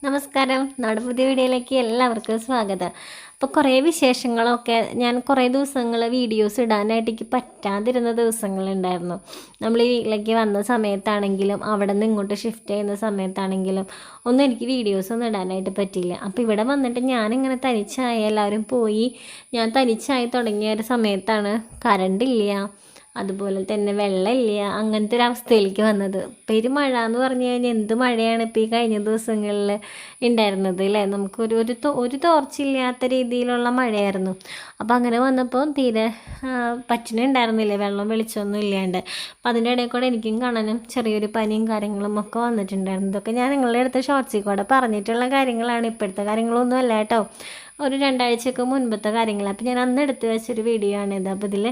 നമസ്കാരം. നമ്മുടെ പുതിയ വീഡിയോയിലേക്ക് എല്ലാവർക്കും സ്വാഗതം. അപ്പോൾ കുറേ വിശേഷങ്ങളൊക്കെ ഞാൻ കുറേ ദിവസങ്ങൾ വീഡിയോസ് ഇടാനായിട്ട് എനിക്ക് പറ്റാതിരുന്ന ദിവസങ്ങളുണ്ടായിരുന്നു. നമ്മൾ ഈ വീട്ടിലേക്ക് വന്ന സമയത്താണെങ്കിലും അവിടെ നിന്ന് ഇങ്ങോട്ട് ഷിഫ്റ്റ് ചെയ്യുന്ന സമയത്താണെങ്കിലും ഒന്നും എനിക്ക് വീഡിയോസൊന്നും ഇടാനായിട്ട് പറ്റിയില്ല. അപ്പോൾ ഇവിടെ വന്നിട്ട് ഞാനിങ്ങനെ തനിച്ചായി, എല്ലാവരും പോയി ഞാൻ തനിച്ചായി തുടങ്ങിയ ഒരു സമയത്താണ് കറണ്ടില്ല, അതുപോലെ തന്നെ വെള്ളമില്ല, അങ്ങനത്തെ ഒരു അവസ്ഥയിലേക്ക് വന്നത്. പെരുമഴ എന്ന് പറഞ്ഞു കഴിഞ്ഞാൽ എന്ത് മഴയാണ് ഇപ്പോൾ ഈ കഴിഞ്ഞ ദിവസങ്ങളിൽ ഉണ്ടായിരുന്നത് അല്ലേ. നമുക്കൊരു ഒരു തോർച്ചയില്ലാത്ത രീതിയിലുള്ള മഴയായിരുന്നു. അപ്പോൾ അങ്ങനെ വന്നപ്പോൾ തീരെ പറ്റുന്നുണ്ടായിരുന്നില്ല, വെള്ളം വെളിച്ചമൊന്നും ഇല്ലാണ്ട്. അപ്പം അതിൻ്റെ ഇടയിൽ കൂടെ എനിക്കും കാണാനും ചെറിയൊരു പനിയും കാര്യങ്ങളും ഒക്കെ വന്നിട്ടുണ്ടായിരുന്നു. ഇതൊക്കെ ഞാൻ നിങ്ങളുടെ അടുത്ത് ഷോർട്സിൽ കൂടെ പറഞ്ഞിട്ടുള്ള കാര്യങ്ങളാണ്, ഇപ്പോഴത്തെ കാര്യങ്ങളൊന്നും അല്ല കേട്ടോ, ഒരു 2 ആഴ്ചയൊക്കെ മുൻപത്തെ കാര്യങ്ങൾ. അപ്പോൾ ഞാൻ അന്ന് എടുത്ത് വെച്ചൊരു വീഡിയോ ആണിത്. അപ്പോൾ ഇതിൽ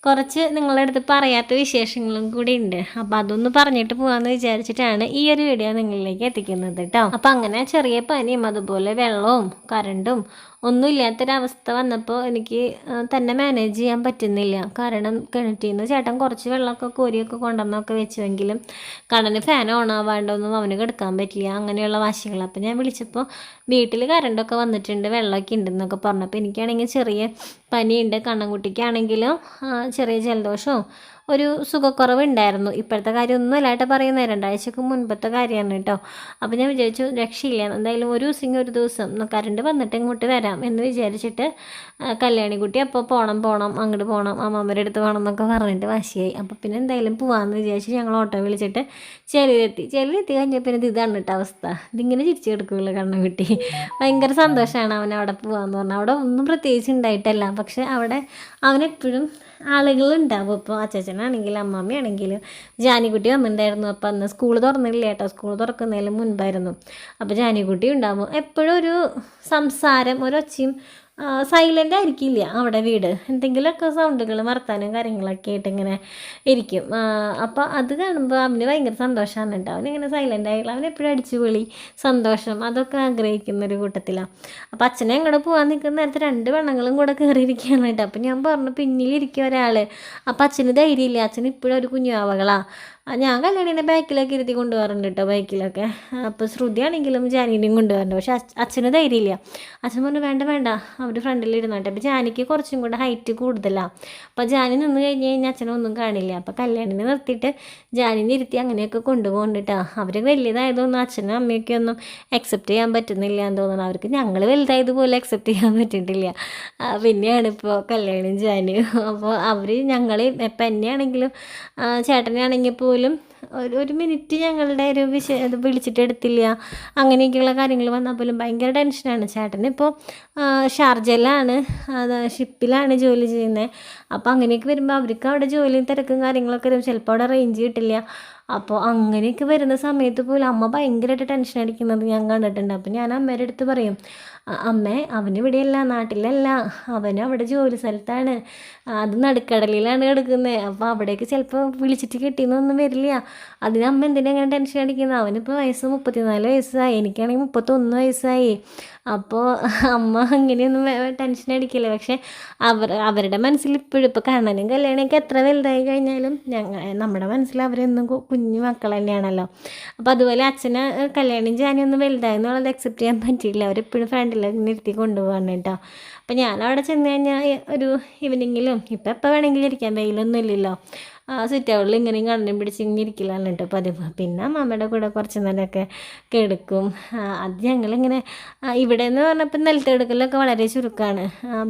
കുറച്ച് നിങ്ങളുടെ അടുത്ത് പറയാത്ത വിശേഷങ്ങളും കൂടി ഉണ്ട്. അപ്പോൾ അതൊന്ന് പറഞ്ഞിട്ട് പോകാമെന്ന് വിചാരിച്ചിട്ടാണ് ഈ ഒരു വീഡിയോ നിങ്ങളിലേക്ക് എത്തിക്കുന്നത് കേട്ടോ. അപ്പോൾ അങ്ങനെ ചെറിയ പനിയും അതുപോലെ വെള്ളവും കറണ്ടും ഒന്നുമില്ലാത്തൊരവസ്ഥ വന്നപ്പോൾ എനിക്ക് തന്നെ മാനേജ് ചെയ്യാൻ പറ്റുന്നില്ല. കാരണം കിണറ്റിൽ നിന്ന് ചേട്ടൻ കുറച്ച് വെള്ളമൊക്കെ കോരിയൊക്കെ കൊണ്ടുവന്നൊക്കെ വെച്ചുവെങ്കിലും കടന് ഫാൻ ഓൺ ആവാണ്ടൊന്നും അവന് കിടക്കാൻ പറ്റില്ല, അങ്ങനെയുള്ള വാശികൾ. അപ്പോൾ ഞാൻ വിളിച്ചപ്പോൾ വീട്ടിൽ കറണ്ടൊക്കെ വന്നിട്ടുണ്ട്, വെള്ളമൊക്കെ ഉണ്ടെന്നൊക്കെ പറഞ്ഞപ്പോൾ എനിക്കാണെങ്കിൽ ചെറിയ പനിയുണ്ട്, കണ്ണൻകുട്ടിക്കാണെങ്കിലും ചെറിയ ജലദോഷവും ഒരു സുഖക്കുറവുണ്ടായിരുന്നു. ഇപ്പോഴത്തെ കാര്യമൊന്നുമല്ല കേട്ടോ പറയുന്നത്, 2 ആഴ്ചക്ക് മുൻപത്തെ കാര്യമാണ് കേട്ടോ. അപ്പോൾ ഞാൻ വിചാരിച്ചു രക്ഷയില്ല, എന്തായാലും ഒരു ദിവസം കറണ്ട് വന്നിട്ട് ഇങ്ങോട്ട് വരാം എന്ന് വിചാരിച്ചിട്ട് കല്യാണിക്കുട്ടി അപ്പോൾ പോകണം അങ്ങോട്ട് പോകണം, അമ്മമ്മയുടെ അടുത്ത് പോകണം എന്നൊക്കെ പറഞ്ഞിട്ട് വാശിയായി. അപ്പോൾ പിന്നെ എന്തായാലും പോകാമെന്ന് വിചാരിച്ച് ഞങ്ങൾ ഓട്ടോ വിളിച്ചിട്ട് ചെല്ലിലെത്തി കഴിഞ്ഞാൽ പിന്നെ ഇതാണ് കേട്ടോ അവസ്ഥ. ഇതിങ്ങനെ ചിരിച്ചു കിടക്കുകയുള്ളൂ കണ്ണൻകുട്ടി. ഭയങ്കര സന്തോഷമാണ് അവൻ അവിടെ പോകാമെന്ന് പറഞ്ഞാൽ. അവിടെ ഒന്നും പ്രത്യേകിച്ച് ഉണ്ടായിട്ടല്ല, പക്ഷെ അവിടെ അവനെപ്പോഴും ആളുകളുണ്ടാവും. ഇപ്പോൾ അച്ചാച്ചനാണെങ്കിലും അമ്മമ്മയാണെങ്കിലും ജാനിക്കുട്ടി വന്നിട്ടുണ്ടായിരുന്നു. അപ്പോൾ അന്ന് സ്കൂൾ തുറന്നില്ല കേട്ടോ, സ്കൂൾ തുറക്കുന്നതിന് മുൻപായിരുന്നു. അപ്പോൾ ജാനിക്കുട്ടി ഉണ്ടാവും. എപ്പോഴും ഒരു സംസാരം, ഒരൊച്ചയും, സൈലൻ്റ് ആയിരിക്കില്ല അവിടെ വീട്. എന്തെങ്കിലുമൊക്കെ സൗണ്ടുകൾ, വർത്താനം കാര്യങ്ങളൊക്കെ ആയിട്ട് ഇങ്ങനെ ഇരിക്കും. അപ്പോൾ അത് കാണുമ്പോൾ അവന് ഭയങ്കര സന്തോഷമാണ് കേട്ടോ. അവനിങ്ങനെ സൈലൻ്റ് ആയിട്ടുള്ള, അവനെപ്പോഴും അടിച്ചുപൊളി സന്തോഷം അതൊക്കെ ആഗ്രഹിക്കുന്നൊരു കൂട്ടത്തിലാണ്. അപ്പോൾ അച്ഛനെ അങ്ങോട്ട് പോകാൻ നിൽക്കുന്ന നേരത്തെ 2 പെണ്ണുങ്ങളും കൂടെ കയറിയിരിക്കുകയാണ് കേട്ടോ. അപ്പോൾ ഞാൻ പറഞ്ഞു പിന്നിലിരിക്കും ഒരാൾ. അപ്പോൾ അച്ഛന് ധൈര്യമില്ല, അച്ഛന് ഇപ്പോഴും ഒരു കുഞ്ഞാവകളാണ്. ഞാൻ കല്യാണിനെ ബാക്കിലൊക്കെ ഇരുത്തി കൊണ്ടുപോകാറുണ്ട് കേട്ടോ, ബൈക്കിലൊക്കെ. അപ്പോൾ ശ്രുതിയാണെങ്കിലും ജാനീനെയും കൊണ്ടുപോകാറുണ്ട്. പക്ഷെ അച്ഛന് ധൈര്യമില്ല. അച്ഛൻ പറഞ്ഞു വേണ്ട അവർ ഫ്രണ്ടിൽ ഇരുന്നോട്ടെ. അപ്പോൾ ജാനിക്ക് കുറച്ചും കൂടെ ഹൈറ്റ് കൂടുതലാണ്. അപ്പോൾ ജാനി നിന്ന് കഴിഞ്ഞ് കഴിഞ്ഞാൽ അച്ഛനൊന്നും കാണില്ല. അപ്പോൾ കല്യാണിനെ നിർത്തിയിട്ട് ജാനിനെ ഇരുത്തി അങ്ങനെയൊക്കെ കൊണ്ടുപോകുന്നുണ്ട്. അവർ വലിയതായതൊന്നും അച്ഛനും അമ്മയൊക്കെ ഒന്നും അക്സെപ്റ്റ് ചെയ്യാൻ പറ്റുന്നില്ല എന്ന് തോന്നുന്നു. അവർക്ക് ഞങ്ങൾ വലുതായതുപോലെ അക്സെപ്റ്റ് ചെയ്യാൻ പറ്റിയിട്ടില്ല. പിന്നെയാണ് ഇപ്പോൾ കല്യാണിയും ജാനിയും. അപ്പോൾ അവർ ഞങ്ങൾ ഇപ്പം എന്നെയാണെങ്കിലും ചേട്ടനാണെങ്കിൽ പോലും ഒരു മിനിറ്റ് ഞങ്ങളുടെ ഒരു ഇത് വിളിച്ചിട്ട് എടുത്തില്ല. അങ്ങനെയൊക്കെയുള്ള കാര്യങ്ങൾ വന്നാൽ പോലും ഭയങ്കര ടെൻഷനാണ്. ചേട്ടനിപ്പോൾ ഷാർജയിലാണ്, ഷിപ്പിലാണ് ജോലി ചെയ്യുന്നത്. അപ്പോൾ അങ്ങനെയൊക്കെ വരുമ്പോൾ അവർക്ക് അവിടെ ജോലിയും തിരക്കും കാര്യങ്ങളൊക്കെ വരും, ചിലപ്പോൾ അവിടെ റേഞ്ച് കിട്ടില്ല. അപ്പോൾ അങ്ങനെയൊക്കെ വരുന്ന സമയത്ത് പോലും അമ്മ ഭയങ്കരമായിട്ട് ടെൻഷൻ അടിക്കുന്നത് ഞാൻ കണ്ടിട്ടുണ്ട്. അപ്പോൾ ഞാൻ അമ്മയുടെ അടുത്ത് പറയും, അമ്മേ അവനിവിടെയല്ല, നാട്ടിലല്ല, അവന് അവിടെ ജോലി സ്ഥലത്താണ്, അത് നടുക്കടലിലാണ് കിടക്കുന്നത്. അപ്പോൾ അവിടേക്ക് ചിലപ്പോൾ വിളിച്ചിട്ട് കിട്ടിയെന്നൊന്നും വരില്ല. അതിന് അമ്മ എന്തിനാ അങ്ങനെ ടെൻഷൻ അടിക്കുന്നത്? അവനിപ്പോൾ വയസ്സ് 34 വയസ്സായി, എനിക്കാണെങ്കിൽ 31 വയസ്സായി. അപ്പോൾ അമ്മ അങ്ങനെയൊന്നും ടെൻഷൻ അടിക്കില്ല. പക്ഷെ അവരുടെ മനസ്സിൽ ഇപ്പോഴും ഇപ്പോൾ കണ്ണനും കല്യാണിയൊക്കെ എത്ര വലുതായി കഴിഞ്ഞാലും നമ്മുടെ മനസ്സിൽ അവരെന്നും കുഞ്ഞു മക്കൾ തന്നെയാണല്ലോ. അപ്പോൾ അതുപോലെ അച്ഛനെ കല്യാണം ജാനിയൊന്നും വലുതായി എന്നുള്ളത് അക്സെപ്റ്റ് ചെയ്യാൻ പറ്റിയില്ല. അവരെപ്പോഴും ഫ്രണ്ടിൽ നിർത്തി കൊണ്ടുപോകാണ് കേട്ടോ. അപ്പോൾ ഞാനവിടെ ചെന്ന് കഴിഞ്ഞാൽ ഒരു ഈവനിങ്ങിലും ഇപ്പം എപ്പോൾ വേണമെങ്കിലും ഇരിക്കാം, വെയിലൊന്നും ഇല്ലല്ലോ, സിറ്റ് ഔട്ടിൽ ഇങ്ങനെയും കണ്ണും പിടിച്ച് ഇങ്ങനെ ഇരിക്കലാണ് കേട്ടോ പതിവ്. പിന്നെ അമ്മമ്മയുടെ കൂടെ കുറച്ച് നേരമൊക്കെ കിടക്കും. അത് ഞങ്ങളിങ്ങനെ ഇവിടെ എന്ന് പറഞ്ഞപ്പോൾ നിലത്ത് കിടക്കലൊക്കെ വളരെ ചുരുക്കമാണ്,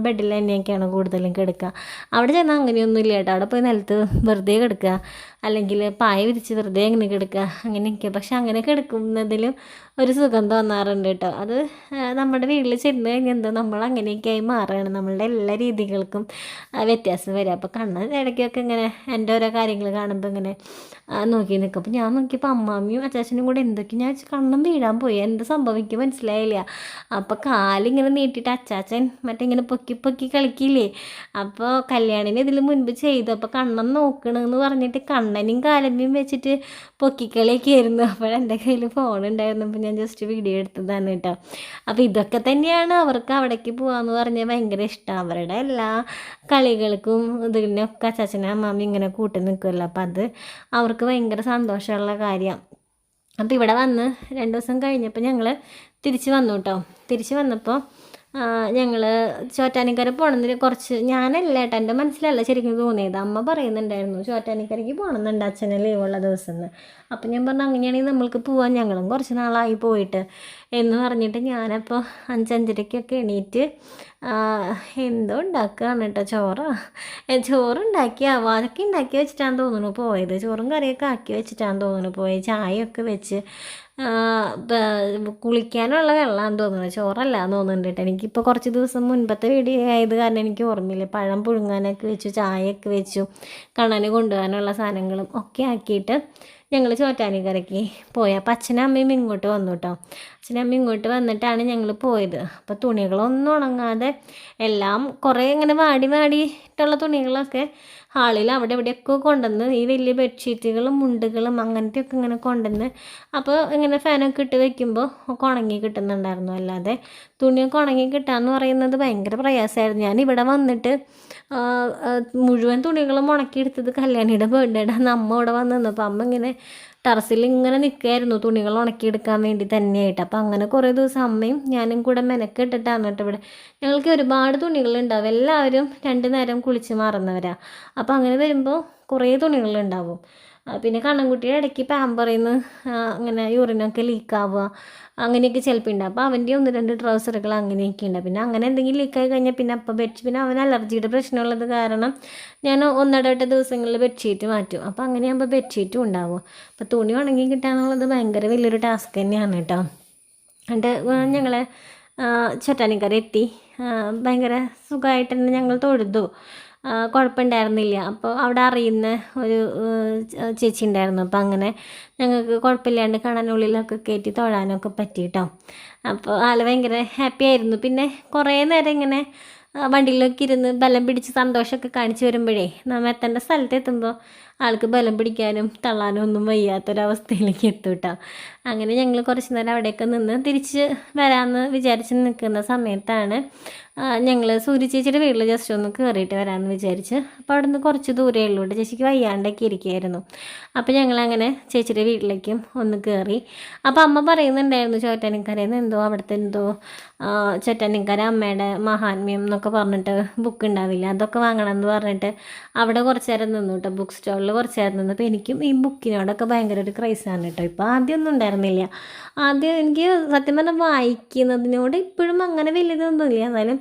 ബെഡിൽ തന്നെയൊക്കെയാണ് കൂടുതലും കിടക്കുക. അവിടെ ചെന്നാൽ അങ്ങനെയൊന്നും ഇല്ല കേട്ടോ. അവിടെ പോയി നിലത്ത് വെറുതെ കിടക്കുക, അല്ലെങ്കിൽ പായ വിരിച്ച് വെറുതെ അങ്ങനെ കിടക്കുക, അങ്ങനെയൊക്കെ. പക്ഷെ അങ്ങനെ കിടക്കുന്നതിലും ഒരു സുഖം തോന്നാറുണ്ട് കേട്ടോ. അത് നമ്മുടെ വീട്ടിൽ ചെന്ന് കഴിഞ്ഞാൽ എന്തോ നമ്മൾ അങ്ങനെയൊക്കെയായി മാറുകയാണ്, നമ്മളുടെ എല്ലാ രീതികൾക്കും വ്യത്യാസം വരിക. അപ്പോൾ കണ്ണ് ഇടയ്ക്കൊക്കെ ഇങ്ങനെ എൻ്റെ ഓരോ കാര്യങ്ങൾ കാണുമ്പോൾ ഇങ്ങനെ നോക്കി നിൽക്കും. അപ്പോൾ ഞാൻ നോക്കിയപ്പോൾ അമ്മാമ്മയും അച്ചാച്ചനും കൂടെ എന്തൊക്കെ, ഞാൻ കണ്ണും വീഴാൻ പോയി, എന്ത് സംഭവിക്കും മനസ്സിലായില്ല. അപ്പോൾ കാലിങ്ങനെ നീട്ടിയിട്ട് അച്ചാച്ചൻ മറ്റേ ഇങ്ങനെ പൊക്കി കളിക്കില്ലേ. അപ്പോൾ കല്യാണിന് ഇതിൽ മുൻപ് ചെയ്തു. അപ്പോൾ കണ്ണൻ നോക്കണമെന്ന് പറഞ്ഞിട്ട് കണ്ണനും കാലമ്മയും വെച്ചിട്ട് പൊക്കിക്കളിയൊക്കെ ആയിരുന്നു. അപ്പോൾ എൻ്റെ കയ്യിൽ ഫോണുണ്ടായിരുന്നു, അപ്പോൾ ഞാൻ ജസ്റ്റ് വീഡിയോ എടുത്തതാണ് കേട്ടോ. അപ്പോൾ ഇതൊക്കെ തന്നെയാണ് അവർക്ക് അവിടേക്ക് പോകാമെന്ന് പറഞ്ഞാൽ ഭയങ്കര ഇഷ്ടം. അവരുടെ എല്ലാ കളികൾക്കും ഇതിനൊക്കെ അച്ചാച്ചനും അമ്മാമ്മയും ഇങ്ങനെ കൂട്ടി നിൽക്കുമല്ലോ. അപ്പോൾ അത് അവർക്ക് ഭയങ്കര സന്തോഷമുള്ള കാര്യം. അപ്പോൾ ഇവിടെ വന്ന് 2 ദിവസം കഴിഞ്ഞപ്പോൾ ഞങ്ങൾ തിരിച്ച് വന്നു കേട്ടോ. തിരിച്ച് വന്നപ്പോൾ ഞങ്ങൾ ചോറ്റാനിക്കര പോകണമെന്ന് കുറച്ച് ഞാനല്ല ഏട്ടാ, എൻ്റെ മനസ്സിലല്ല ശരിക്കും തോന്നിയത്. അമ്മ പറയുന്നുണ്ടായിരുന്നു ചോറ്റാനിക്കരയ്ക്ക് പോകണമെന്നുണ്ട് അച്ഛന് ലീവുള്ള ദിവസം എന്ന്. അപ്പം ഞാൻ പറഞ്ഞു അങ്ങനെയാണെങ്കിൽ നമ്മൾക്ക് പോവാൻ, ഞങ്ങളും കുറച്ച് നാളായി പോയിട്ട് എന്ന് പറഞ്ഞിട്ട് ഞാനപ്പോൾ 5:05-ക്കൊക്കെ എണീറ്റ് എന്തോ ഉണ്ടാക്കുകയാണ് കേട്ടോ. ചോറുണ്ടാക്കി അതൊക്കെ ഉണ്ടാക്കി വെച്ചിട്ടാണ് തോന്നുന്നു പോയത്. ചോറും കറിയൊക്കെ ആക്കി വെച്ചിട്ടാണ് തോന്നുന്നു പോയത്. ചായയൊക്കെ വെച്ച് കുളിക്കാനുള്ള വെള്ളമാണെന്ന് തോന്നുന്നത്, ചോറല്ല തോന്നുന്നുണ്ട് കേട്ടോ. എനിക്കിപ്പോൾ കുറച്ച് ദിവസം മുൻപത്തെ വീഡിയോ ആയത് കാരണം എനിക്ക് ഓർമ്മയില്ല. പഴം പുഴുങ്ങാനൊക്കെ വെച്ചു, ചായയൊക്കെ വെച്ചു, കണ്ണന് കൊണ്ടുപോകാനുള്ള സാധനങ്ങളും ഒക്കെ ആക്കിയിട്ട് ഞങ്ങൾ ചോറ്റാനിക്കരയ്ക്ക് പോയി. അപ്പോൾ അച്ഛനും അമ്മയും ഇങ്ങോട്ട് വന്നു കേട്ടോ. അച്ഛനും അമ്മയും ഇങ്ങോട്ട് വന്നിട്ടാണ് ഞങ്ങൾ പോയത്. അപ്പോൾ തുണികളൊന്നും ഉണങ്ങാതെ എല്ലാം കുറേ ഇങ്ങനെ വാടിയിട്ടുള്ള തുണികളൊക്കെ ഹാളിൽ അവിടെ ഇവിടെയൊക്കെ കൊണ്ടുവന്ന്, ഈ വലിയ ബെഡ്ഷീറ്റുകളും മുണ്ടുകളും അങ്ങനത്തെയൊക്കെ ഇങ്ങനെ കൊണ്ടുവന്ന്, അപ്പോൾ ഇങ്ങനെ ഫാനൊക്കെ ഇട്ട് വെക്കുമ്പോൾ ഒക്കെ ഉണങ്ങി കിട്ടുന്നുണ്ടായിരുന്നു. അല്ലാതെ തുണിയൊക്കെ ഉണങ്ങി കിട്ടാന്ന് പറയുന്നത് ഭയങ്കര പ്രയാസമായിരുന്നു. ഞാൻ ഇവിടെ വന്നിട്ട് മുഴുവൻ തുണികളും ഉണക്കിയെടുത്തത് കല്യാണിയുടെ ബർത്ത്ഡേയുടെ അന്ന് അമ്മ ഇവിടെ വന്ന് നിന്നപ്പോൾ അമ്മ ഇങ്ങനെ ടെറസിൽ ഇങ്ങനെ നിൽക്കുകയായിരുന്നു തുണികൾ ഉണക്കിയെടുക്കാൻ വേണ്ടി തന്നെയായിട്ട്. അപ്പോൾ അങ്ങനെ കുറേ ദിവസം അമ്മയും ഞാനും കൂടെ മെനക്കെട്ടിട്ടാണ് കേട്ടോ ഇവിടെ. ഞങ്ങൾക്ക് ഒരുപാട് തുണികളുണ്ടാവും, എല്ലാവരും 2 നേരം കുളിച്ച് മാറുന്നവരാണ്. അപ്പോൾ അങ്ങനെ വരുമ്പോൾ കുറേ തുണികളുണ്ടാവും. പിന്നെ കണ്ണൻകുട്ടിയുടെ ഇടയ്ക്ക് പാമ്പറിൽ നിന്ന് അങ്ങനെ യൂറിനൊക്കെ ലീക്കാവുക അങ്ങനെയൊക്കെ ചിലപ്പോൾ ഉണ്ടാവും. അപ്പോൾ അവൻ്റെ 1-2 ട്രൗസറുകൾ അങ്ങനെയൊക്കെ ഉണ്ട്. പിന്നെ അങ്ങനെ എന്തെങ്കിലും ലീക്കായി കഴിഞ്ഞാൽ പിന്നെ അപ്പം പിന്നെ അവന് അലർജിയുടെ പ്രശ്നമുള്ളത് കാരണം ഞാൻ 1-2 ദിവസങ്ങളിൽ ബെഡ്ഷീറ്റ് മാറ്റും. അപ്പോൾ അങ്ങനെയാകുമ്പോൾ ബെഡ്ഷീറ്റും ഉണ്ടാവും. അപ്പോൾ തുണി ഉണങ്ങി കിട്ടാന്നുള്ളത് ഭയങ്കര വലിയൊരു ടാസ്ക് തന്നെയാണ് കേട്ടോ. എന്നിട്ട് ഞങ്ങൾ ചോറ്റാനിക്കര എത്തി. ഭയങ്കര സുഖമായിട്ട് തന്നെ ഞങ്ങൾ തൊഴുതു, കുഴപ്പമുണ്ടായിരുന്നില്ല. അപ്പോൾ അവിടെ അറിയുന്ന ഒരു ചേച്ചി ഉണ്ടായിരുന്നു. അപ്പോൾ അങ്ങനെ ഞങ്ങൾക്ക് കുഴപ്പമില്ലാണ്ട് കാണാനുള്ളിലൊക്കെ കയറ്റി തൊഴാനൊക്കെ പറ്റി കേട്ടോ. അപ്പോൾ ആൾ ഭയങ്കര ഹാപ്പി ആയിരുന്നു. പിന്നെ കുറേ നേരം ഇങ്ങനെ വണ്ടിയിലൊക്കെ ഇരുന്ന് ബലം പിടിച്ച് സന്തോഷമൊക്കെ കാണിച്ച് വരുമ്പോഴേ നമ്മൾ എത്തേണ്ട സ്ഥലത്ത് എത്തുമ്പോൾ ആൾക്ക് ബലം പിടിക്കാനും തള്ളാനും ഒന്നും വയ്യാത്തൊരവസ്ഥയിലേക്ക് എത്തും കേട്ടോ. അങ്ങനെ ഞങ്ങൾ കുറച്ച് നേരം അവിടെയൊക്കെ നിന്ന് തിരിച്ച് വരാമെന്ന് വിചാരിച്ച് നിൽക്കുന്ന സമയത്താണ് ഞങ്ങൾ സൂര്യ ചേച്ചിയുടെ വീട്ടിൽ ജസ്റ്റ് ഒന്ന് കയറിയിട്ട് വരാമെന്ന് വിചാരിച്ച്. അപ്പോൾ അവിടെ നിന്ന് കുറച്ച് ദൂരമേ ഉള്ളൂ. ചേച്ചിക്ക് വയ്യാണ്ടൊക്കെ ഇരിക്കുകയായിരുന്നു. അപ്പോൾ ഞങ്ങളങ്ങനെ ചേച്ചിയുടെ വീട്ടിലേക്കും ഒന്ന് കയറി. അപ്പോൾ അമ്മ പറയുന്നുണ്ടായിരുന്നു ചോറ്റാനിക്കരയിൽ നിന്ന് അവിടുത്തെ ചോറ്റാനിക്കര അമ്മയുടെ മഹാത്മ്യം എന്നൊക്കെ പറഞ്ഞിട്ട് ബുക്ക് ഉണ്ടാവില്ല, അതൊക്കെ വാങ്ങണമെന്ന് പറഞ്ഞിട്ട് അവിടെ കുറച്ച് നേരം നിന്നു കേട്ടോ. ബുക്ക് സ്റ്റോളിൽ കുറച്ച് നേരം നിന്നു. അപ്പോൾ എനിക്കും ഈ ബുക്കിനോടൊക്കെ ഭയങ്കര ഒരു ക്രൈസാണ് കേട്ടോ. ഇപ്പോൾ ആദ്യമൊന്നും ഉണ്ടായിരുന്നില്ല. ആദ്യം എനിക്ക് സത്യം പറഞ്ഞാൽ വായിക്കുന്നതിനോട് ഇപ്പോഴും അങ്ങനെ വലിയതൊന്നുമില്ല. എന്നാലും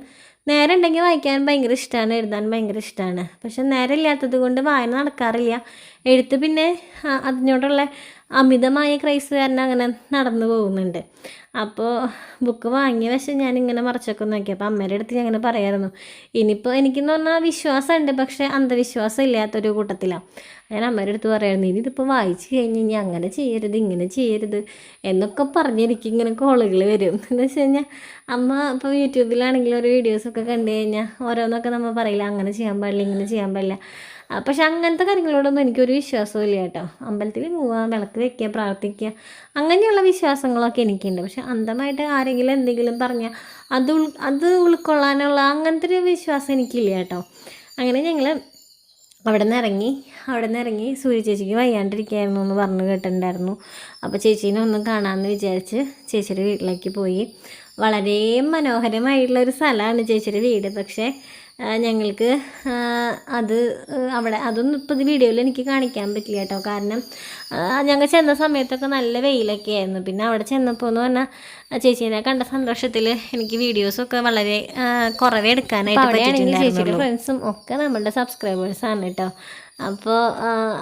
നേരം ഉണ്ടെങ്കിൽ വായിക്കാൻ ഭയങ്കര ഇഷ്ടമാണ്, എഴുതാൻ ഭയങ്കര ഇഷ്ടമാണ്. പക്ഷെ നേരം ഇല്ലാത്തത് കൊണ്ട് വായന നടക്കാറില്ല. എഴുത്ത് പിന്നെ അതിനോടുള്ള അമിതമായ ക്രൈസ് കാരണം അങ്ങനെ നടന്നു പോകുന്നുണ്ട്. അപ്പോൾ ബുക്ക് വാങ്ങിയ വശം ഞാനിങ്ങനെ മറച്ചൊക്കെ നോക്കി. അപ്പോൾ അമ്മയുടെ അടുത്ത് ഞാൻ ഇങ്ങനെ പറയായിരുന്നു, ഇനിയിപ്പോൾ എനിക്കെന്ന് പറഞ്ഞാൽ വിശ്വാസമുണ്ട്, പക്ഷേ അന്ധവിശ്വാസം ഇല്ലാത്തൊരു കൂട്ടത്തിലാണ്. ഞാൻ അമ്മയുടെ അടുത്ത് പറയായിരുന്നു, ഇനി ഇതിപ്പോൾ വായിച്ച് കഴിഞ്ഞ് ഇനി അങ്ങനെ ചെയ്യരുത് ഇങ്ങനെ ചെയ്യരുത് എന്നൊക്കെ പറഞ്ഞിരിക്കും. ഇങ്ങനെ കോളുകൾ വരും. എന്ന് വെച്ച് കഴിഞ്ഞാൽ അമ്മ ഇപ്പോൾ യൂട്യൂബിലാണെങ്കിലും ഒരു വീഡിയോസൊക്കെ കണ്ടു കഴിഞ്ഞാൽ ഓരോന്നൊക്കെ നമ്മൾ പറയില്ല, അങ്ങനെ ചെയ്യാൻ പാടില്ല ഇങ്ങനെ ചെയ്യാൻ പാടില്ല. പക്ഷെ അങ്ങനത്തെ കാര്യങ്ങളോടൊന്നും എനിക്കൊരു വിശ്വാസവും ഇല്ല കേട്ടോ. അമ്പലത്തിൽ പോവുക, വിളക്ക് വയ്ക്കുക, പ്രാർത്ഥിക്കുക, അങ്ങനെയുള്ള വിശ്വാസങ്ങളൊക്കെ എനിക്കുണ്ട്. പക്ഷെ അന്ധമായിട്ട് ആരെങ്കിലും എന്തെങ്കിലും പറഞ്ഞാൽ അത് ഉൾക്കൊള്ളാനുള്ള അങ്ങനത്തെ ഒരു വിശ്വാസം എനിക്കില്ല കേട്ടോ. അങ്ങനെ ഞങ്ങൾ അവിടെ നിന്ന് ഇറങ്ങി സൂര്യ ചേച്ചിക്ക് വയ്യാണ്ടിരിക്കുകയായിരുന്നു എന്ന് പറഞ്ഞു കേട്ടിട്ടുണ്ടായിരുന്നു. അപ്പോൾ ചേച്ചീനെ ഒന്ന് കാണാമെന്ന് വിചാരിച്ച് ചേച്ചിയുടെ വീട്ടിലേക്ക് പോയി. വളരെ മനോഹരമായിട്ടുള്ളൊരു സ്ഥലമാണ് ചേച്ചിയുടെ വീട്. പക്ഷേ ഞങ്ങൾക്ക് അതൊന്നും ഇപ്പോൾ വീഡിയോയിൽ എനിക്ക് കാണിക്കാൻ പറ്റില്ല കേട്ടോ. കാരണം ഞങ്ങൾ ചെന്ന സമയത്തൊക്കെ നല്ല വെയിലൊക്കെ ആയിരുന്നു. പിന്നെ അവിടെ ചെന്നപ്പോൾ എന്ന് പറഞ്ഞാൽ ചേച്ചീനെ കണ്ട സന്തോഷത്തിൽ എനിക്ക് വീഡിയോസൊക്കെ വളരെ കുറവേ എടുക്കാനായിട്ട് പറ്റിയിട്ടുണ്ടായിരുന്നു. ചേച്ചിയുടെ ഫ്രണ്ട്സും ഒക്കെ നമ്മളുടെ സബ്സ്ക്രൈബേഴ്സാണ് കേട്ടോ. അപ്പോൾ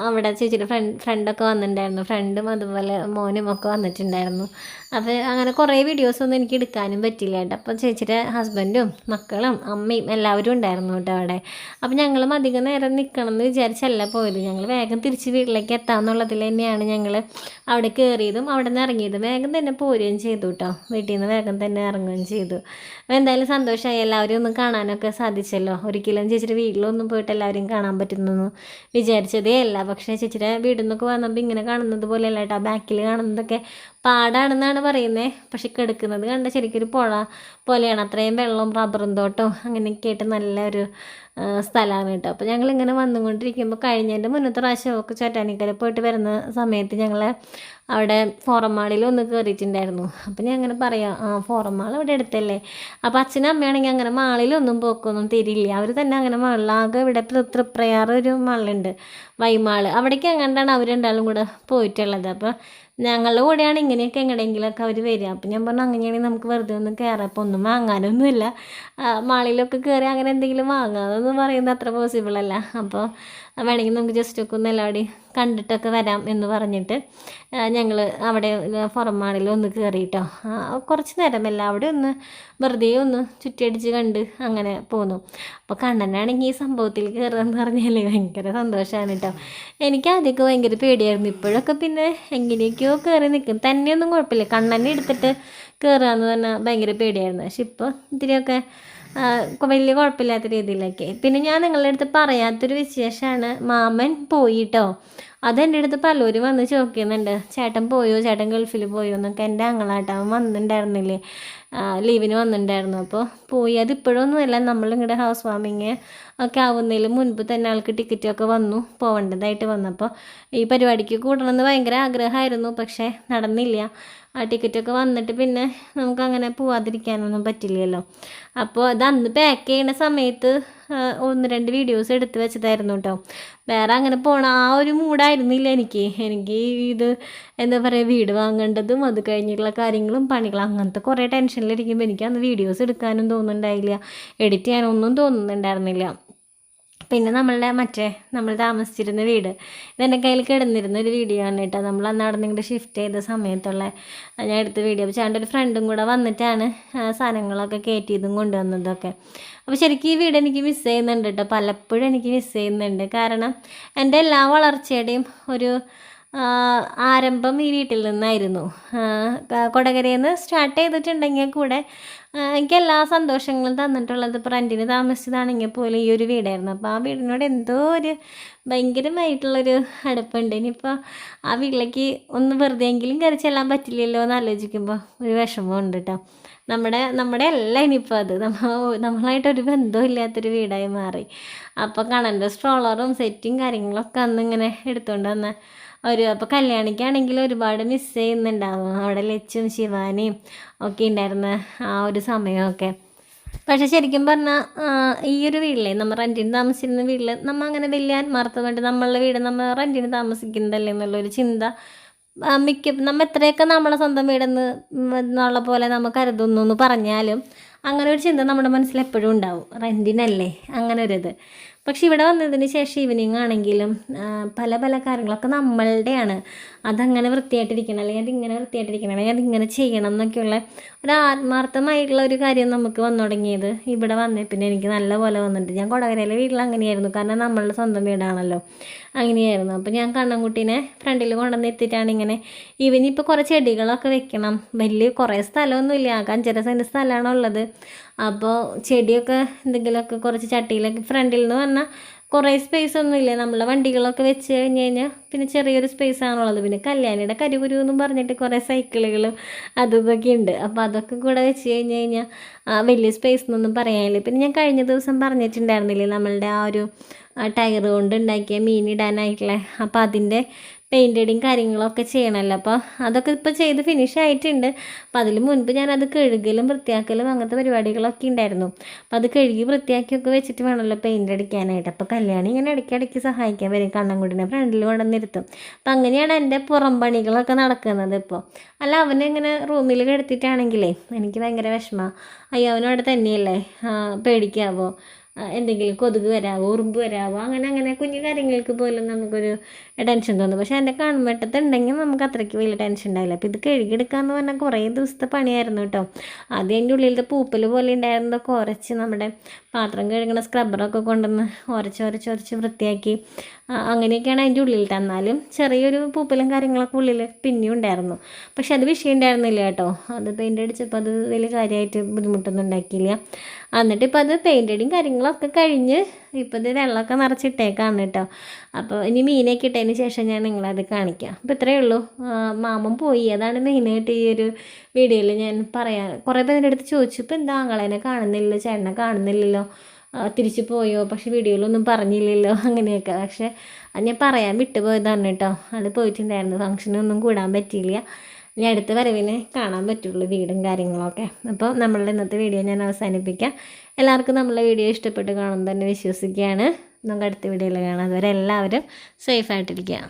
അവിടെ ചേച്ചിയുടെ ഫ്രണ്ടൊക്കെ വന്നിട്ടുണ്ടായിരുന്നു. ഫ്രണ്ടും അതുപോലെ മോനും ഒക്കെ വന്നിട്ടുണ്ടായിരുന്നു. അപ്പോൾ അങ്ങനെ കുറേ വീഡിയോസൊന്നും എനിക്ക് എടുക്കാനും പറ്റില്ല കേട്ടോ. അപ്പോൾ ചേച്ചിയുടെ ഹസ്ബൻഡും മക്കളും അമ്മയും എല്ലാവരും ഉണ്ടായിരുന്നു കേട്ടോ അവിടെ. അപ്പോൾ ഞങ്ങളും അധികം നേരം നിൽക്കണം എന്ന് വിചാരിച്ചല്ല പോയത്. ഞങ്ങൾ വേഗം തിരിച്ച് വീട്ടിലേക്ക് എത്താമെന്നുള്ളതിൽ തന്നെയാണ് ഞങ്ങൾ അവിടെ കയറിയതും അവിടെ നിന്ന് ഇറങ്ങിയതും. വേഗം തന്നെ പോരുകയും ചെയ്തു കേട്ടോ. വീട്ടിൽ നിന്ന് വേഗം തന്നെ ഇറങ്ങുകയും ചെയ്തു. അപ്പോൾ എന്തായാലും സന്തോഷമായി, എല്ലാവരും ഒന്ന് കാണാനൊക്കെ സാധിച്ചല്ലോ. ഒരിക്കലും ചേച്ചിയുടെ വീട്ടിലൊന്നും പോയിട്ട് എല്ലാവരും കാണാൻ പറ്റുന്നു വിചാരിച്ചതേ അല്ല. പക്ഷേ ചേച്ചിയുടെ വീട്ടിൽ നിന്നൊക്കെ വന്നപ്പോൾ ഇങ്ങനെ കാണുന്നത് പോലെയല്ല കേട്ടോ. ബാക്കിൽ കാണുന്നതൊക്കെ പാടാണെന്നാണ് പറയുന്നത്. പക്ഷെ കിടക്കുന്നത് കണ്ട ശരിക്കൊരു പുഴ പോലെയാണ്. അത്രയും വെള്ളവും റബ്ബറും തോട്ടവും അങ്ങനെയൊക്കെ ആയിട്ട് നല്ലൊരു സ്ഥലമാണ് കേട്ടോ. അപ്പോൾ ഞങ്ങളിങ്ങനെ വന്നുകൊണ്ടിരിക്കുമ്പോൾ കഴിഞ്ഞതിൻ്റെ മുന്നത്തെ പ്രാവശ്യമൊക്കെ ചോറ്റാനിക്കര പോയിട്ട് വരുന്ന സമയത്ത് ഞങ്ങൾ അവിടെ ഫോറം മാളിൽ ഒന്ന് കയറിയിട്ടുണ്ടായിരുന്നു. അപ്പം ഞാൻ അങ്ങനെ പറയാം, ഫോറം മാൾ ഇവിടെ അടുത്തല്ലേ. അപ്പോൾ അച്ഛനും അമ്മയാണെങ്കിൽ അങ്ങനെ മാളിലൊന്നും പോക്കൊന്നും തരില്ല. അവർ തന്നെ അങ്ങനെ മാളിലാകെ ഇവിടെ തൃപ്രയാർ ഒരു മാളുണ്ട്, വൈമാൾ, അവിടേക്ക് എങ്ങാണ്ടാണ് അവർ രണ്ടാളും കൂടെ പോയിട്ടുള്ളത്. അപ്പോൾ ഞങ്ങളുടെ കൂടെയാണ് ഇങ്ങനെയൊക്കെ എങ്ങനെയെങ്കിലുമൊക്കെ അവർ വരിക. അപ്പം ഞാൻ പറഞ്ഞു അങ്ങനെയാണെങ്കിൽ നമുക്ക് വെറുതെ ഒന്ന് കയറാം, അപ്പോൾ ഒന്നും വാങ്ങാനൊന്നുമില്ല, മാളിലൊക്കെ കയറി അങ്ങനെ എന്തെങ്കിലും വാങ്ങാമെന്നൊന്നും പറയുന്നത് അത്ര പോസിബിളല്ല. അപ്പോൾ വേണമെങ്കിൽ നമുക്ക് ജസ്റ്റ് ഒക്കെ ഒന്ന് എല്ലാവരും കണ്ടിട്ടൊക്കെ വരാം എന്ന് പറഞ്ഞിട്ട് ഞങ്ങൾ അവിടെ ഫോറം മാളിൽ ഒന്ന് കയറിയിട്ടോ. കുറച്ച് നേരം അവിടെ ഒന്ന് വെറുതെ ഒന്ന് ചുറ്റിയടിച്ച് കണ്ട് അങ്ങനെ പോന്നു. അപ്പോൾ കണ്ണനാണെങ്കിൽ ഈ സംഭവത്തിൽ കയറുക എന്ന് പറഞ്ഞാൽ ഭയങ്കര സന്തോഷമാണ് കേട്ടോ. എനിക്ക് ആദ്യമൊക്കെ ഭയങ്കര പേടിയായിരുന്നു. ഇപ്പോഴൊക്കെ പിന്നെ എങ്ങനെയൊക്കെയോ കയറി നിൽക്കും, തന്നെയൊന്നും കുഴപ്പമില്ല. കണ്ണനെ എടുത്തിട്ട് കയറുക എന്ന് പറഞ്ഞാൽ ഭയങ്കര പേടിയായിരുന്നു. പക്ഷെ ഇപ്പോൾ ഇത്തിരിയൊക്കെ വലിയ കുഴപ്പമില്ലാത്ത രീതിയിലൊക്കെ. പിന്നെ ഞാൻ നിങ്ങളുടെ അടുത്ത് പറയാത്തൊരു വിശേഷമാണ്, മാമൻ പോയിട്ടോ. അതെൻ്റെ അടുത്ത് പലരും വന്ന് ചോദിക്കുന്നുണ്ട്, ചേട്ടൻ പോയോ, ചേട്ടൻ ഗൾഫിൽ പോയോ എന്നൊക്കെ. എൻ്റെ ആങ്ങളാട്ടോ, അവൻ വന്നിട്ടുണ്ടായിരുന്നില്ലേ, ലീവിന് വന്നിട്ടുണ്ടായിരുന്നു. അപ്പോൾ പോയി. അതിപ്പോഴൊന്നുമല്ല, നമ്മളിങ്ങടെ ഹൗസ് വാമിങ് ഒക്കെ ആവുന്നതിൽ മുൻപ് തന്നെ ആൾക്ക് ടിക്കറ്റൊക്കെ വന്നു, പോവേണ്ടതായിട്ട് വന്നപ്പോൾ ഈ പരിപാടിക്ക് കൂടണമെന്ന് ഭയങ്കര ആഗ്രഹമായിരുന്നു. പക്ഷേ നടന്നില്ല. ആ ടിക്കറ്റൊക്കെ വന്നിട്ട് പിന്നെ നമുക്കങ്ങനെ പോവാതിരിക്കാനൊന്നും പറ്റില്ലല്ലോ. അപ്പോൾ അത് അന്ന് പാക്ക് ചെയ്യുന്ന സമയത്ത് 1-2 വീഡിയോസ് എടുത്ത് വെച്ചതായിരുന്നു കേട്ടോ. വേറെ അങ്ങനെ പോണ ആ ഒരു മൂഡായിരുന്നില്ല എനിക്ക്. ഇത് എന്താ പറയുക, വീട് വാങ്ങേണ്ടതും അത് കഴിഞ്ഞിട്ടുള്ള കാര്യങ്ങളും പണികളും അങ്ങനത്തെ കുറേ ടെൻഷനിലിരിക്കുമ്പോൾ എനിക്ക് അന്ന് വീഡിയോസ് എടുക്കാനും തോന്നുന്നുണ്ടായില്ല, എഡിറ്റ് ചെയ്യാനൊന്നും തോന്നുന്നുണ്ടായിരുന്നില്ല. പിന്നെ നമ്മൾ താമസിച്ചിരുന്ന വീട്, ഇതെൻ്റെ കയ്യിൽ കിടന്നിരുന്ന ഒരു വീഡിയോ ആണ് കേട്ടോ. നമ്മൾ അന്ന് അവിടെ നിന്ന് ഷിഫ്റ്റ് ചെയ്ത സമയത്തുള്ള ഞാൻ എടുത്ത വീഡിയോ. അപ്പോൾ ചേട്ടൻ്റെ ഒരു ഫ്രണ്ടും കൂടെ വന്നിട്ടാണ് സാധനങ്ങളൊക്കെ കയറ്റിയതും കൊണ്ടുവന്നതൊക്കെ. അപ്പോൾ ശരിക്കും ഈ വീട് എനിക്ക് മിസ് ചെയ്യുന്നുണ്ട് കേട്ടോ, പലപ്പോഴും എനിക്ക് മിസ് ചെയ്യുന്നുണ്ട്. കാരണം എൻ്റെ എല്ലാ വളർച്ചയുടെയും ഒരു ആരംഭം ഈ വീട്ടിൽ നിന്നായിരുന്നു. കൊടകരയിൽ നിന്ന് സ്റ്റാർട്ട് ചെയ്തിട്ടുണ്ടെങ്കിൽ കൂടെ എനിക്ക് എല്ലാ സന്തോഷങ്ങളും തന്നിട്ടുള്ളത് ഇപ്പോൾ റെൻറ്റിന് താമസിച്ചതാണെങ്കിൽ പോലും ഈ ഒരു വീടായിരുന്നു. അപ്പോൾ ആ വീടിനോട് എന്തോ ഒരു ഭയങ്കരമായിട്ടുള്ളൊരു അടുപ്പുണ്ട്. ഇനിയിപ്പോൾ ആ വീട്ടിലേക്ക് ഒന്ന് വെറുതെയെങ്കിലും കയറി ചെല്ലാൻ പറ്റില്ലല്ലോ എന്ന് ആലോചിക്കുമ്പോൾ ഒരു വിഷമമുണ്ട് കേട്ടോ. നമ്മുടെ എല്ലാം ഇനിയിപ്പോൾ അത് നമ്മളായിട്ടൊരു ബന്ധമില്ലാത്തൊരു വീടായി മാറി. അപ്പോൾ കണ്ണൻ്റെ സ്ട്രോളറും സെറ്റും കാര്യങ്ങളൊക്കെ അന്നിങ്ങനെ എടുത്തുകൊണ്ട് വന്ന അപ്പോൾ കല്യാണിക്കാണെങ്കിൽ ഒരുപാട് മിസ് ചെയ്യുന്നുണ്ടാവും. അവിടെ ലച്ചും ശിവാനിയും ഒക്കെ ഉണ്ടായിരുന്ന ആ ഒരു സമയമൊക്കെ. പക്ഷെ ശരിക്കും പറഞ്ഞാൽ ഈ ഒരു വീട്ടിലെ നമ്മൾ റെൻറ്റിന് താമസിച്ചിരുന്ന വീട്ടിൽ നമ്മൾ അങ്ങനെ വലിയ ആത്മാർത്ഥമായിട്ട് നമ്മളുടെ വീട് നമ്മൾ റെൻറ്റിന് താമസിക്കുന്നതല്ലേ എന്നുള്ളൊരു ചിന്ത നമ്മൾ എത്രയൊക്കെ നമ്മളെ സ്വന്തം വീടെന്ന് എന്നുള്ള പോലെ നമുക്ക് കരുതുന്നു എന്ന് പറഞ്ഞാലും അങ്ങനെ ഒരു ചിന്ത നമ്മുടെ മനസ്സിൽ എപ്പോഴും ഉണ്ടാവും, റെൻറ്റിനല്ലേ അങ്ങനെ ഒരിത്. പക്ഷെ ഇവിടെ വന്നതിന് ശേഷം ഈവനിങ് ആണെങ്കിലും പല കാര്യങ്ങളൊക്കെ നമ്മളുടെയാണ്. അതങ്ങനെ വൃത്തിയായിട്ടിരിക്കണം, അല്ലെങ്കിൽ അതിങ്ങനെ വൃത്തിയായിട്ടിരിക്കണം, അല്ലെങ്കിൽ അതിങ്ങനെ ചെയ്യണം എന്നൊക്കെയുള്ള ഒരു ആത്മാർത്ഥമായിട്ടുള്ള ഒരു കാര്യം നമുക്ക് വന്നു തുടങ്ങിയത് ഇവിടെ വന്നേ പിന്നെ എനിക്ക് നല്ല പോലെ വന്നിട്ട്. ഞാൻ കൊടകരയിലെ വീട്ടിൽ അങ്ങനെയായിരുന്നു, കാരണം നമ്മളുടെ സ്വന്തം വീടാണല്ലോ, അങ്ങനെയായിരുന്നു. അപ്പോൾ ഞാൻ കണ്ണൻകുട്ടീനെ ഫ്രണ്ടിൽ കൊണ്ടുവന്ന് എത്തിയിട്ടാണ് ഇങ്ങനെ ഇവനിപ്പോൾ കുറേ ചെടികളൊക്കെ വെക്കണം. കുറേ സ്ഥലമൊന്നുമില്ല, 5.5 സെൻറ്റ് സ്ഥലമാണുള്ളത്. അപ്പോൾ ചെടിയൊക്കെ എന്തെങ്കിലുമൊക്കെ കുറച്ച് ചട്ടിയിലൊക്കെ ഫ്രണ്ടിൽ നിന്ന് വന്നാൽ കുറേ സ്പേസ് ഒന്നുമില്ല. നമ്മളെ വണ്ടികളൊക്കെ വെച്ച് കഴിഞ്ഞ് കഴിഞ്ഞാൽ പിന്നെ ചെറിയൊരു സ്പേസ് ആണുള്ളത്. പിന്നെ കല്യാണിയുടെ കരികുരു എന്നും പറഞ്ഞിട്ട് കുറേ സൈക്കിളുകളും ഇതൊക്കെ ഉണ്ട്. അപ്പോൾ അതൊക്കെ കൂടെ വെച്ച് കഴിഞ്ഞ് കഴിഞ്ഞാൽ വലിയ സ്പേസ് എന്നൊന്നും പറയാനില്ല. പിന്നെ ഞാൻ കഴിഞ്ഞ ദിവസം പറഞ്ഞിട്ടുണ്ടായിരുന്നില്ലേ നമ്മളുടെ ആ ഒരു ടയർ കൊണ്ട് ഉണ്ടാക്കിയ മീൻ ഇടാനായിട്ടുള്ള, അപ്പോൾ അതിൻ്റെ പെയിൻറ്റടിങ് കാര്യങ്ങളൊക്കെ ചെയ്യണമല്ലോ. അപ്പോൾ അതൊക്കെ ഇപ്പോൾ ചെയ്ത് ഫിനിഷ് ആയിട്ടുണ്ട്. അപ്പോൾ അതിന് മുൻപ് ഞാനത് കഴുകലും വൃത്തിയാക്കലും അങ്ങനത്തെ പരിപാടികളൊക്കെ ഉണ്ടായിരുന്നു. അപ്പോൾ അത് കഴുകി വൃത്തിയാക്കിയൊക്കെ വെച്ചിട്ട് വേണമല്ലോ പെയിൻ്റ് അടിക്കാനായിട്ട്. അപ്പോൾ കല്യാണി ഇങ്ങനെ ഇടയ്ക്കിടയ്ക്ക് സഹായിക്കാൻ വരും, കണ്ണൻകുട്ടീനെ ഫ്രണ്ടിൽ കൊണ്ടുവന്നിരുത്തും. അപ്പോൾ അങ്ങനെയാണ് എൻ്റെ പുറം പണികളൊക്കെ നടക്കുന്നത് ഇപ്പോൾ. അല്ല അവനിങ്ങനെ റൂമിൽ കിടത്തിയിട്ടാണെങ്കിലേ എനിക്ക് ഭയങ്കര വിഷമമാണ്. അയ്യോ അവനവിടെ തന്നെയല്ലേ, പേടിക്കാവോ, എന്തെങ്കിലും കൊതുക് വരാവോ, ഉറുമ്പ് വരാവോ, അങ്ങനെ കുഞ്ഞു കാര്യങ്ങൾക്ക് പോലും നമുക്കൊരു ടെൻഷൻ തോന്നും. പക്ഷേ എൻ്റെ കൺവെട്ടത്തുണ്ടെങ്കിൽ നമുക്ക് അത്രയ്ക്ക് വലിയ ടെൻഷൻ ഉണ്ടാവില്ല. അപ്പോൾ ഇത് കഴുകിയെടുക്കാമെന്ന് പറഞ്ഞാൽ കുറേ ദിവസത്തെ പണിയായിരുന്നു കേട്ടോ. ആദ്യം അതിൻ്റെ ഉള്ളിലത്തെ പൂപ്പൽ പോലെ ഉണ്ടായിരുന്നതൊക്കെ ഉരച്ച് നമ്മുടെ പാത്രം കഴുകുന്ന സ്ക്രബ്ബറൊക്കെ കൊണ്ടുവന്ന് ഉരച്ച് വൃത്തിയാക്കി അങ്ങനെയൊക്കെയാണ് അതിൻ്റെ ഉള്ളിൽ. തന്നാലും ചെറിയൊരു പൂപ്പലും കാര്യങ്ങളൊക്കെ ഉള്ളിൽ പിന്നെയും ഉണ്ടായിരുന്നു. പക്ഷെ അത് വിഷയം ഉണ്ടായിരുന്നില്ല കേട്ടോ. അത് പെയിൻ്റ് അടിച്ചപ്പോൾ അത് വലിയ കാര്യമായിട്ട് ബുദ്ധിമുട്ടൊന്നും ഉണ്ടാക്കിയില്ല. എന്നിട്ട് ഇപ്പോൾ അത് പെയിൻ്റ് അടിയും കാര്യങ്ങളൊക്കെ കഴിഞ്ഞ് ഇപ്പോൾ ഇത് വെള്ളമൊക്കെ നിറച്ചിട്ടേക്കാണ് കേട്ടോ. അപ്പോൾ ഇനി മീനൊക്കെ ഇട്ടതിന് ശേഷം ഞാൻ നിങ്ങളത് കാണിക്കാം. അപ്പോൾ ഇത്രയേ ഉള്ളൂ. മാമൻ പോയി, അതാണ് മെയിനായിട്ട് ഈ ഒരു വീഡിയോയിൽ ഞാൻ പറയാൻ. കുറേ പേരുടെ അടുത്ത് ചോദിച്ചു, ഇപ്പോൾ എന്താ ആങ്ങളേനെ കാണുന്നില്ലല്ലോ, ചേട്ടനെ കാണുന്നില്ലല്ലോ, തിരിച്ചു പോയോ, പക്ഷേ വീഡിയോയിലൊന്നും പറഞ്ഞില്ലല്ലോ അങ്ങനെയൊക്കെ. പക്ഷേ അത് ഞാൻ പറയാൻ വിട്ടുപോയതാണ് കേട്ടോ. അത് പോയിട്ടുണ്ടായിരുന്നു, ഫംഗ്ഷനൊന്നും കൂടാൻ പറ്റിയില്ല. ഇനി അടുത്ത വരവിനെ കാണാൻ പറ്റുള്ളൂ വീടും കാര്യങ്ങളൊക്കെ. അപ്പോൾ നമ്മളുടെ ഇന്നത്തെ വീഡിയോ ഞാൻ അവസാനിപ്പിക്കാം. എല്ലാവർക്കും നമ്മളെ വീഡിയോ ഇഷ്ടപ്പെട്ട് കാണുമെന്ന് തന്നെ വിശ്വസിക്കുകയാണ്. നമുക്ക് അടുത്ത വീഡിയോയിൽ കാണാം. അതുവരെ എല്ലാവരും സേഫായിട്ടിരിക്കുക.